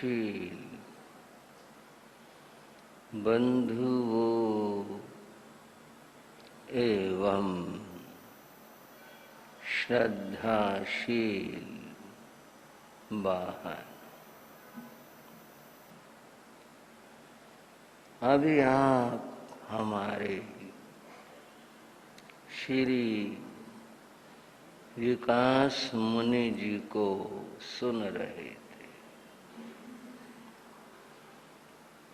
शील बंधुओं एवं श्रद्धाशील वाहन, अभी आप हमारे श्री विकास मुनि जी को सुन रहे थे।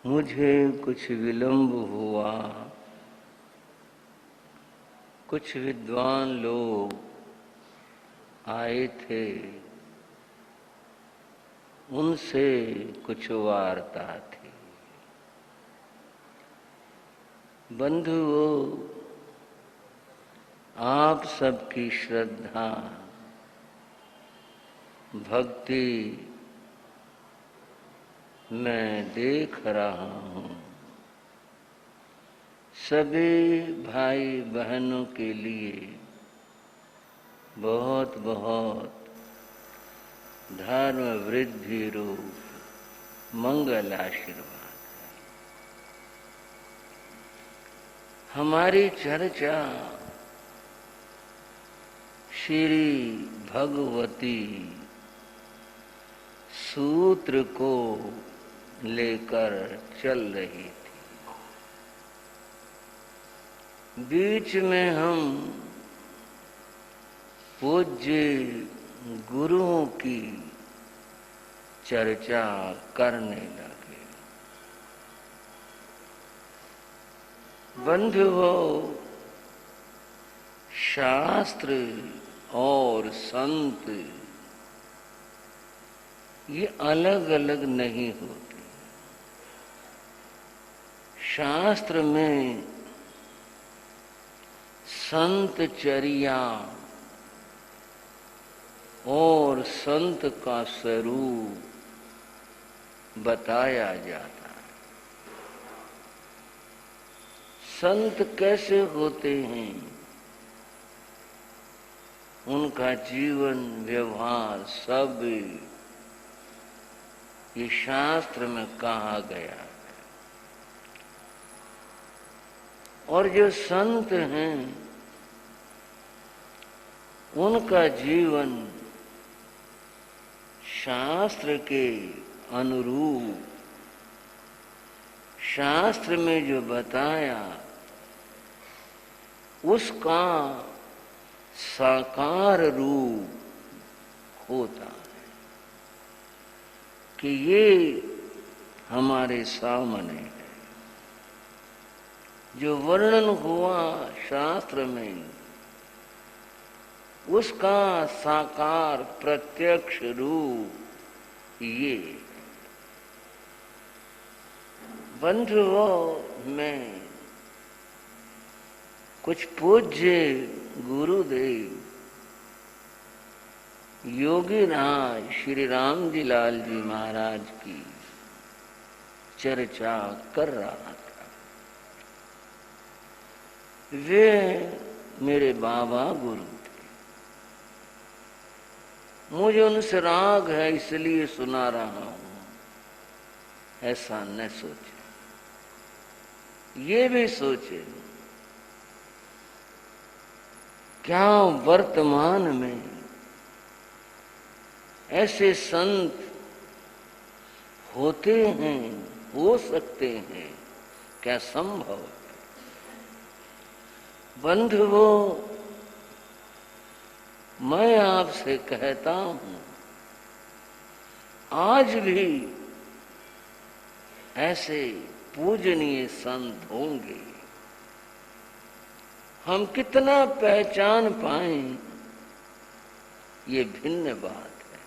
मुझे कुछ विलंब हुआ। कुछ विद्वान लोग आए थे, उनसे कुछ वार्ता थी। बंधुओं, आप सबकी श्रद्धा भक्ति मैं देख रहा हूँ। सभी भाई बहनों के लिए बहुत बहुत धर्म वृद्धि रूप मंगल आशीर्वाद है। हमारी चर्चा श्री भगवती सूत्र को लेकर चल रही थी। बीच में हम पूज्य गुरुओं की चर्चा करने लगे। बंधुओं, शास्त्र और संत ये अलग अलग नहीं होते। शास्त्र में संतचर्या और संत का स्वरूप बताया जाता है। संत कैसे होते हैं, उनका जीवन व्यवहार सब ये शास्त्र में कहा गया है। और जो संत हैं, उनका जीवन शास्त्र के अनुरूप, शास्त्र में जो बताया उसका साकार रूप होता है कि ये हमारे सामने है। जो वर्णन हुआ शास्त्र में, उसका साकार प्रत्यक्ष रूप ये। बंधुओं, मैं कुछ पूज्य गुरुदेव योगी राज श्री राम जी लाल जी महाराज की चर्चा कर रहा था। वे मेरे बाबा गुरु थे। मुझे उनसे राग है इसलिए सुना रहा हूं, ऐसा न सोचे। ये भी सोचे क्या वर्तमान में ऐसे संत होते हैं, हो सकते हैं, क्या संभव? बंधुओं, मैं आपसे कहता हूं, आज भी ऐसे पूजनीय संत होंगे। हम कितना पहचान पाएं, ये भिन्न बात है।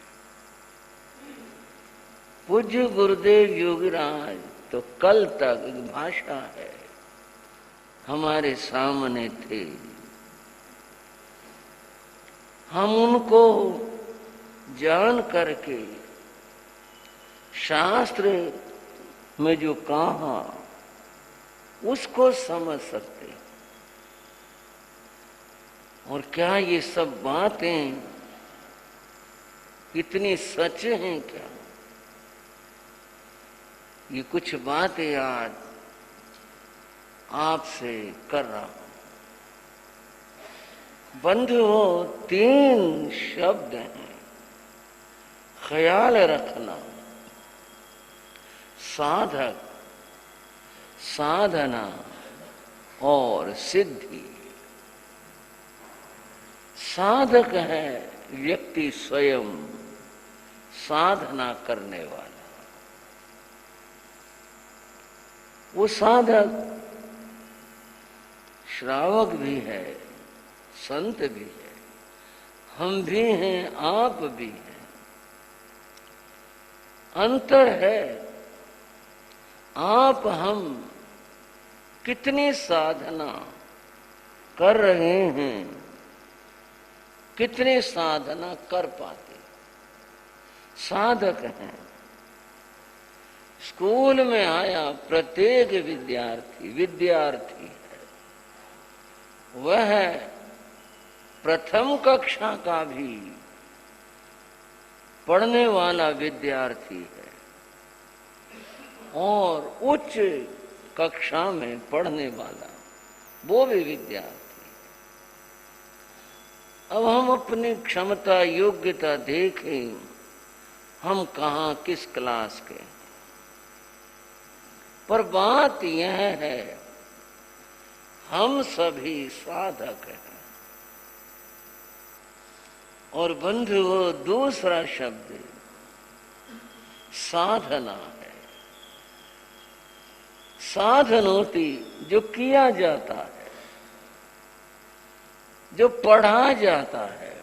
पूज्य गुरुदेव योगीराज तो कल तक एक भाषा है, हमारे सामने थे। हम उनको जान करके शास्त्र में जो कहा उसको समझ सकते। और क्या ये सब बातें इतनी सच हैं क्या? ये कुछ बातें आज आपसे कर रहा हूं। बंधुओं, 3 शब्द हैं, ख्याल रखना। साधक, साधना और सिद्धि। साधक है व्यक्ति स्वयं, साधना करने वाला। वो साधक श्रावक भी है, संत भी है, हम भी हैं, आप भी हैं। अंतर है आप हम कितनी साधना कर रहे हैं, कितनी साधना कर पाते। साधक हैं। स्कूल में आया प्रत्येक विद्यार्थी है। वह प्रथम कक्षा का भी पढ़ने वाला विद्यार्थी है और उच्च कक्षा में पढ़ने वाला वो भी विद्यार्थी। अब हम अपनी क्षमता योग्यता देखें, हम कहाँ किस क्लास के। पर बात यह है, हम सभी साधक हैं। और बंधुओं, दूसरा शब्द साधना है। साधन होती जो किया जाता है, जो पढ़ा जाता है,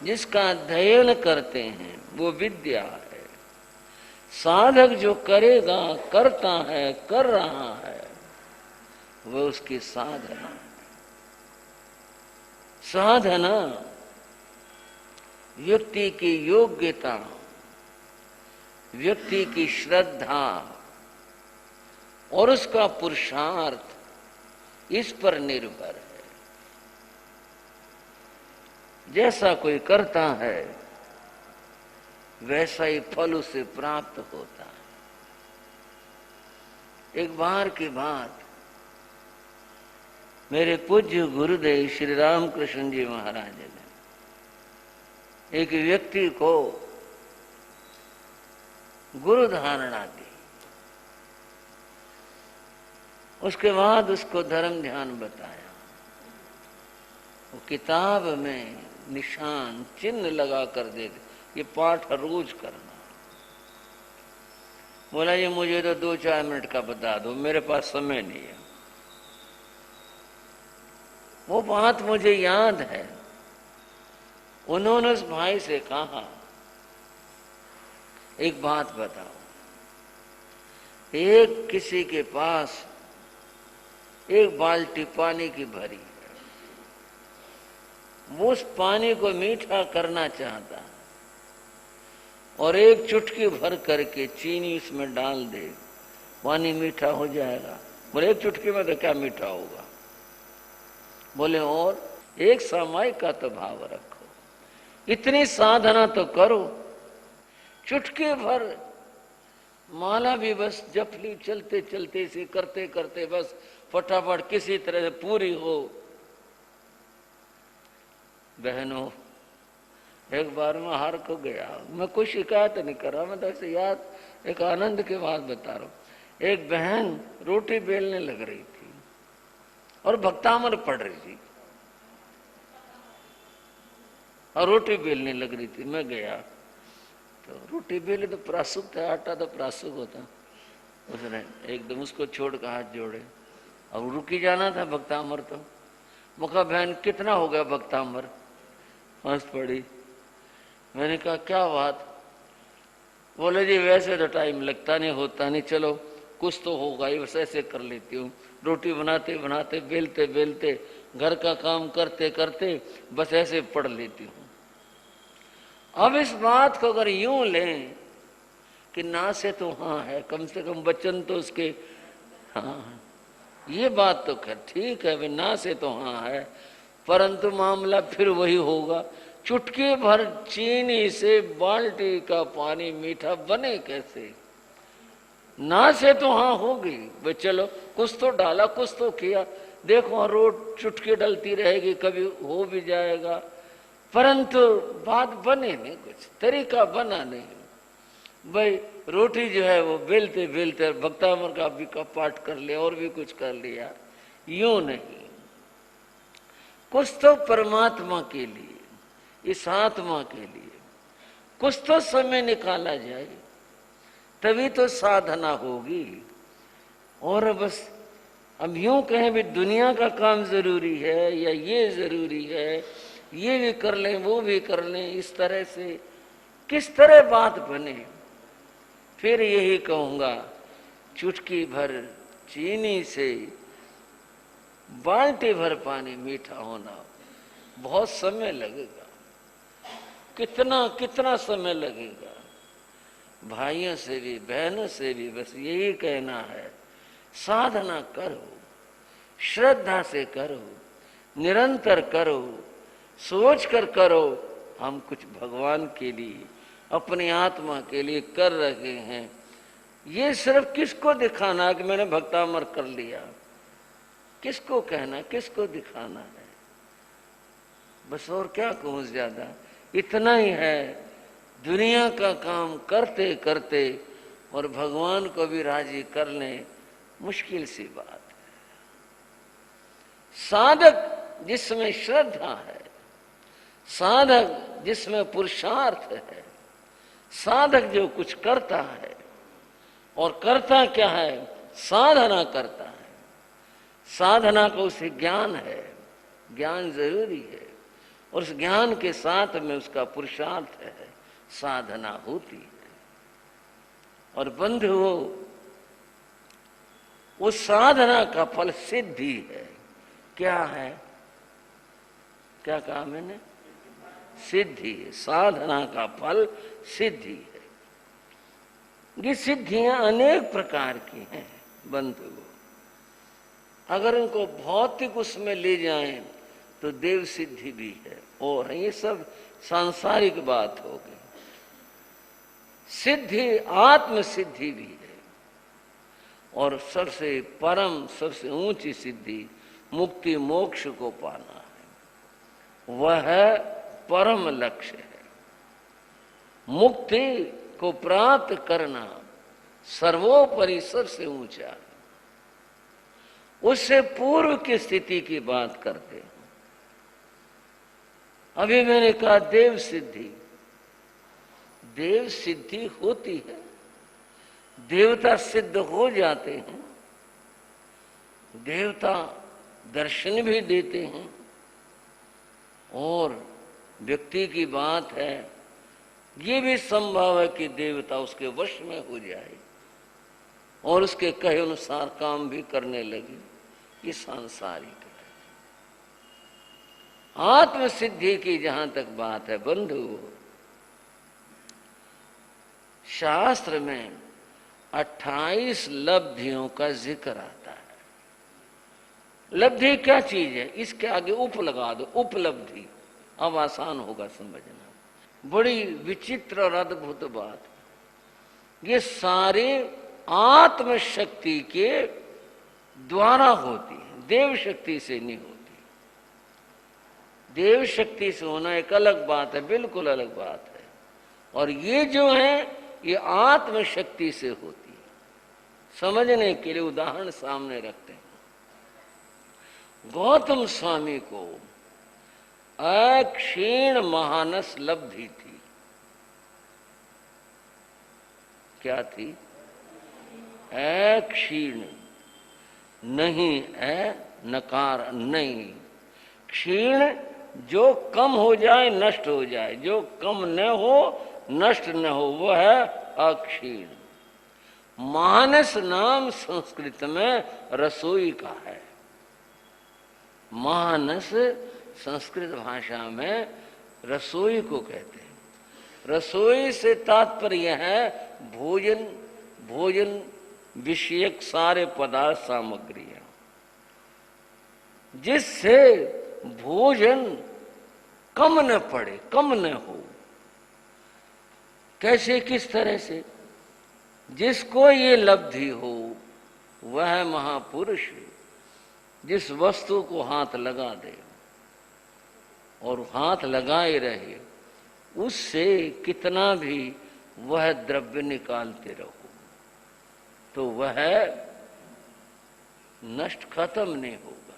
जिसका अध्ययन करते हैं, वो विद्या है। साधक जो करेगा, करता है, कर रहा है, वो उसकी साधना है। साधना व्यक्ति की योग्यता, व्यक्ति की श्रद्धा और उसका पुरुषार्थ, इस पर निर्भर है। जैसा कोई करता है वैसा ही फल उसे प्राप्त होता है। एक बार की बात, मेरे पूज्य गुरुदेव श्री रामकृष्ण जी महाराज ने एक व्यक्ति को गुरु धारणा दी। उसके बाद उसको धर्म ध्यान बताया। वो किताब में निशान चिन्ह लगा कर दे, ये पाठ रोज करना। बोला ये मुझे तो 2-4 मिनट का बता दो, मेरे पास समय नहीं है। वो बात मुझे याद है। उन्होंने उस भाई से कहा, एक बात बताओ, एक किसी के पास एक बाल्टी पानी की भरी है, वो उस पानी को मीठा करना चाहता है और एक चुटकी भर करके चीनी इसमें डाल दे, पानी मीठा हो जाएगा। बोले एक चुटकी में तो क्या मीठा होगा। बोले और एक सामायिक का तो भाव रखो, इतनी साधना तो करो। चुटकी भर माला भी बस जप ली, चलते चलते से करते करते बस फटाफट किसी तरह से पूरी हो। बहनों, एक बार मैं हार को गया, मैं कोई शिकायत नहीं कर रहा, मैं तो ऐसे याद एक आनंद की बात बता रहा हूं। एक बहन रोटी बेलने लग रही थी और भक्तामर पढ़ रही थी और रोटी बेलने लग रही थी। मैं गया तो रोटी बेले तो प्रासुक था, आटा तो प्रासुक होता। उसने एकदम उसको छोड़ कर हाथ जोड़े और रुकी जाना था भक्तामर। तो मुखा बहन कितना हो गया भक्तामर? हंस पड़ी। मैंने कहा क्या बात? बोले जी वैसे तो टाइम लगता नहीं, होता नहीं, चलो कुछ तो होगा ही, बस ऐसे कर लेती हूँ। रोटी बनाते बनाते, बेलते बेलते, घर का काम करते करते बस ऐसे पढ़ लेती हूँ। अब इस बात को अगर यूं लें कि ना से तो हाँ है, कम से कम वचन तो उसके हाँ, ये बात तो खैर ठीक है, वे ना से तो हाँ है, परंतु मामला फिर वही होगा। चुटकी भर चीनी से बाल्टी का पानी मीठा बने कैसे? ना से तो हाँ हो गई भाई, चलो कुछ तो डाला, कुछ तो किया, देखो रोड चुटकी डलती रहेगी, कभी हो भी जाएगा, परंतु बात बने नहीं, कुछ तरीका बना नहीं। भाई रोटी जो है वो बेलते बेलते भक्तामर का भी का पाठ कर लिया और भी कुछ कर लिया, यूं नहीं। कुछ तो परमात्मा के लिए, इस आत्मा के लिए कुछ तो समय निकाला जाए, तभी तो साधना होगी। और बस अब यूं कहें भी दुनिया का काम जरूरी है या ये जरूरी है, ये भी कर लें वो भी कर लें, इस तरह से किस तरह बात बने। फिर यही कहूंगा, चुटकी भर चीनी से बाल्टी भर पानी मीठा होना बहुत समय लगेगा। कितना कितना समय लगेगा। भाइयों से भी बहनों से भी बस यही कहना है, साधना करो, श्रद्धा से करो, निरंतर करो, सोच कर करो हम कुछ भगवान के लिए, अपनी आत्मा के लिए कर रहे हैं। ये सिर्फ किसको दिखाना कि मैंने भक्तामर कर लिया, किसको कहना, किसको दिखाना है। बस और क्या कहूँ, ज्यादा इतना ही है। दुनिया का काम करते करते और भगवान को भी राजी कर लें, मुश्किल सी बात है। साधक जिसमें श्रद्धा है, साधक जिसमें पुरुषार्थ है, साधक जो कुछ करता है, और करता क्या है, साधना करता है। साधना को उसे ज्ञान है, ज्ञान जरूरी है, और उस ज्ञान के साथ में उसका पुरुषार्थ है, साधना होती है। और बंधुओं, उस साधना का फल सिद्धि है। क्या है, क्या कहा मैंने, सिद्धि है। साधना का फल सिद्धि है। ये सिद्धियां अनेक प्रकार की हैं बंधुओं। अगर इनको भौतिक उसमें ले जाएं तो देव सिद्धि भी है, और ये सब सांसारिक बात हो गई। सिद्धि आत्म सिद्धि भी है, और सबसे परम सबसे ऊंची सिद्धि मुक्ति मोक्ष को पाना है, वह परम लक्ष्य है। मुक्ति को प्राप्त करना सर्वोपरि सबसे ऊंचा है। उससे पूर्व की स्थिति की बात करते हैं। अभी मैंने कहा देव सिद्धि, देव सिद्धि होती है, देवता सिद्ध हो जाते हैं, देवता दर्शन भी देते हैं, और व्यक्ति की बात है ये भी संभव है कि देवता उसके वश में हो जाए और उसके कहे अनुसार काम भी करने लगे। ये सांसारिक है। आत्म सिद्धि की जहां तक बात है बंधु, शास्त्र में 28 लब्धियों का जिक्र आता है। लब्धि क्या चीज है, इसके आगे उप लगा दो, उपलब्धि, अब आसान होगा समझना। बड़ी विचित्र और अद्भुत बात, ये सारे आत्म शक्ति के द्वारा होती है, देव शक्ति से नहीं होती। देव शक्ति से होना एक अलग बात है, बिल्कुल अलग बात है, और ये जो है ये आत्म शक्ति से होती है। समझने के लिए उदाहरण सामने रखते हैं। गौतम स्वामी को अक्षीण महानस लब्धि थी। क्या थी? अक्षीण, नहीं नकार नहीं, क्षीण जो कम हो जाए नष्ट हो जाए, जो कम न हो नष्ट न हो, वह है अक्षीण। मानस नाम संस्कृत में रसोई का है। मानस संस्कृत भाषा में रसोई को कहते हैं। रसोई से तात्पर्य है भोजन, भोजन विषयक सारे पदार्थ सामग्रियां, जिससे भोजन कम न पड़े, कम न हो। कैसे, किस तरह से? जिसको ये लब्धि हो वह महापुरुष जिस वस्तु को हाथ लगा दे और हाथ लगाए रहे, उससे कितना भी वह द्रव्य निकालते रहो तो वह नष्ट खत्म नहीं होगा।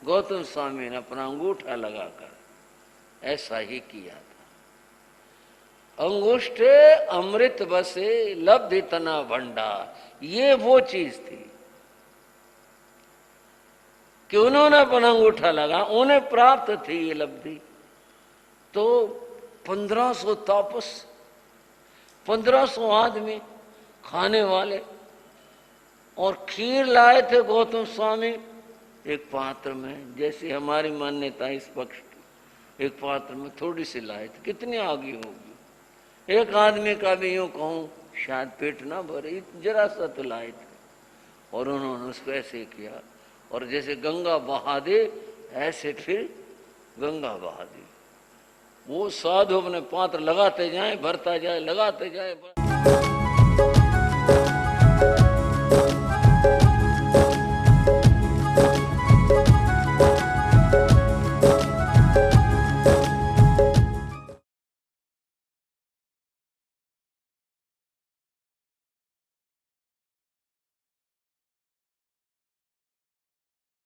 गौतम स्वामी ने अपना अंगूठा लगाकर ऐसा ही किया था। अंगुष्ठे अमृत बसे लब्धि तना भंडार, ये वो चीज थी कि उन्होंने अपना अंगूठा लगा, उन्हें प्राप्त थी ये लब्धि। तो 1500 तापस, 1500 आदमी खाने वाले, और खीर लाए थे गौतम स्वामी एक पात्र में, जैसी हमारी मान्यता इस पक्ष की, एक पात्र में थोड़ी सी लाए थे, कितनी आगी होगी, एक आदमी का भी यूं कहूं शायद पेट ना भरे, जरा सा तो लाए थे। और उन्होंने उसको ऐसे किया, और जैसे गंगा बहा दे ऐसे फिर गंगा बहा दी। वो साधु अपने पात्र लगाते जाए, भरता जाए, लगाते जाए।